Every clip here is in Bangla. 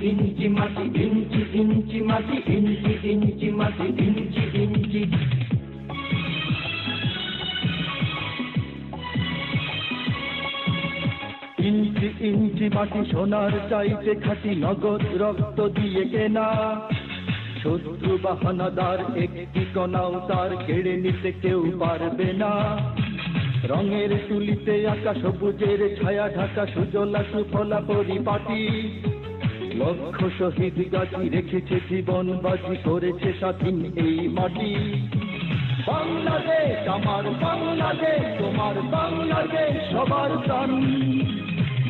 ইঞ্চি মাটি ইঞ্চি ইঞ্চি মাটি ইঞ্চি ইঞ্চি মাটি ইঞ্চি ইঞ্চি ইঞ্চি ইঞ্চি মাটি সোনার চাইতে খাঁটি নগদ রক্ত দিয়ে কেনা শত্রু বাহানাদার একটি কণাও তার কেড়ে নিতে কেউ পারবে না রঙের তুলিতে আঁকা সবুজের ছায়া ঢাকা সুজলা সুফলা পরিপাটি লক্ষ শহীদ গাছি রেখেছে জীবন বাজি করেছে স্বাধীন এই মাটি বাংলাদেশ আমার বাংলাদেশ তোমার বাংলাদেশ সবার প্রাণ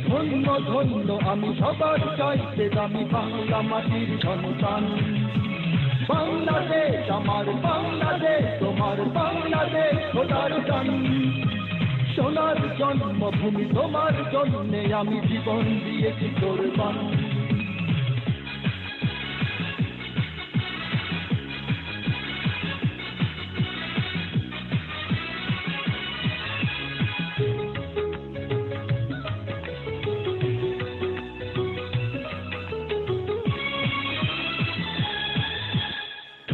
ধন্য ধন্য আমি সবার চাইতে দামি বাংলা মাটির সন্তান বাংলাদেশ আমার বাংলাদেশ তোমার বাংলাদেশ খোদার গান সোনার জন্মভূমি তোমার জন্যে আমি জীবন দিয়েছি কোরবান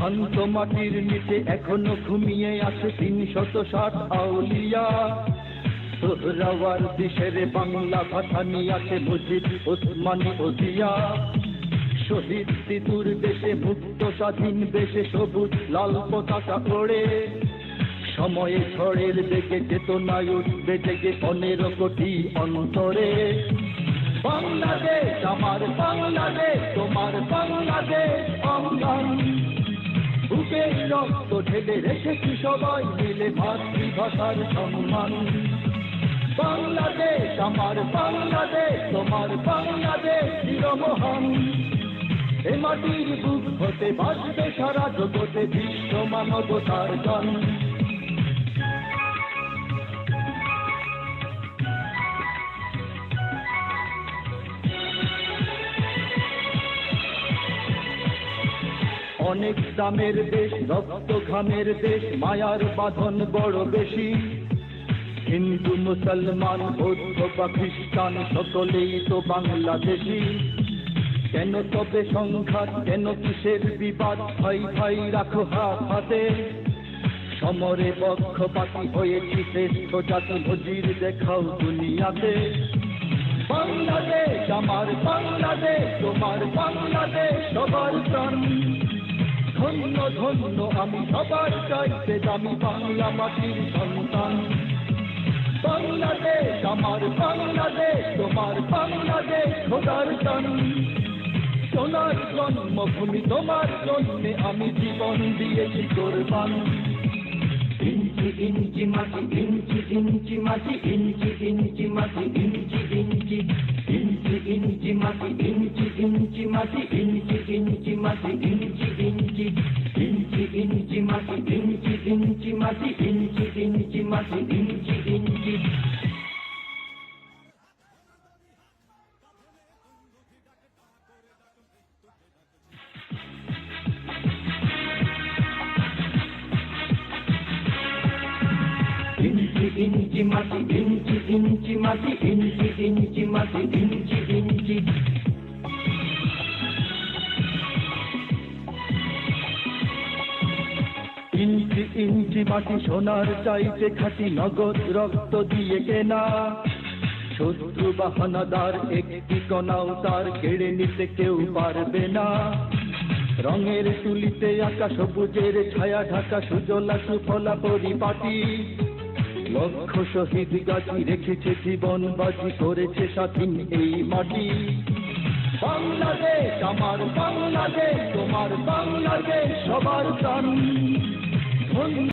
শান্ত মাটির নিচে এখনো ঘুমিয়ে আছে ৩৬০ আউলিয়া সোহরাওয়ার দেশের বাংলা ভাষা নিয়ে আছে মুজিব ওসমানী ওজিয়া শহীদ তিতুর দেশে মুক্ত স্বাধীন দেশে সবুজ লাল পতাকা ওড়ে সময়ে ঝড়ের বেগে চেতনায় উঠবে জেগে ১৫ কোটি অন্তরে বাংলাদেশ আমার বাংলাদেশ তোমার বাংলাদেশ অঙ্গন বুকে রক্ত ঢেলে রেখেছি সবাই মিলে মাতৃভাষার সম্মান বাংলাদেশ আমার বাংলাদেশ তোমার বাংলাদেশ চিরমহান এ মাটির বুক হতে বাজবে সারা জগতে বিশ্ব মানবতার গান অনেক দামের দেশ রক্ত ঘামের দেশ মায়ার বাঁধন বড় বেশি হিন্দু মুসলমান বৌদ্ধ বা খ্রিস্টান সকলেই তো বাংলাদেশি কেন তবে সংঘাত কেন কিসের বিবাদ ভাই ভাই রাখো হাত হাতে সমরে পক্ষপাতী হয়েছি শ্রেষ্ঠ জাতি নজির দেখাও দুনিয়াতে বাংলাদেশ আমার বাংলাদেশ তোমার বাংলাদেশ সবার প্রাণ ধন্য ধন্য আমি সবার চাইতে দামি বাংলা মাটির সন্তান বাংলাদেশ আমার বাংলাদেশ তোমার বাংলাদেশ খোদার গান সোনার জন্মভূমি তোমার জন্যে আমি জীবন দিয়েছি কোরবান ইঞ্চি ইঞ্চি মাটি ইঞ্চি ইঞ্চি মাটি ইঞ্চি ইঞ্চি মাটি ইঞ্চি ইঞ্চি ইঞ্চি ইঞ্চি মাটি ইঞ্চি ইঞ্চি মাটি ইঞ্চি ইঞ্চি মাটি ইঞ্চি ইঞ্চি ইঞ্চি ইঞ্চি মাটি ইঞ্চি ইঞ্চি মাটি ইঞ্চি ইঞ্চি মাটি ইঞ্চি ইঞ্চি ইঞ্চি মাটি ইঞ্চি ইঞ্চি মাটি ইঞ্চি ইঞ্চি মাটি ইঞ্চি ইঞ্চি ইঞ্চি ইঞ্চি মাটি সোনার চাইতে খাঁটি নগদ রক্ত দিয়ে কেনা শত্রু বাহানাদার একটি কণাও তার কেড়ে নিতে কেউ পারবে না রঙের তুলিতে আঁকা সবুজের ছায়া ঢাকা সুজলা সুফলা পরিপাটি লক্ষ শহীদ গাছি রেখেছে জীবন বাজি করেছে স্বাধীন এই মাটি বাংলাদেশ আমার বাংলাদেশ তোমার বাংলাদেশ সবার প্রাণ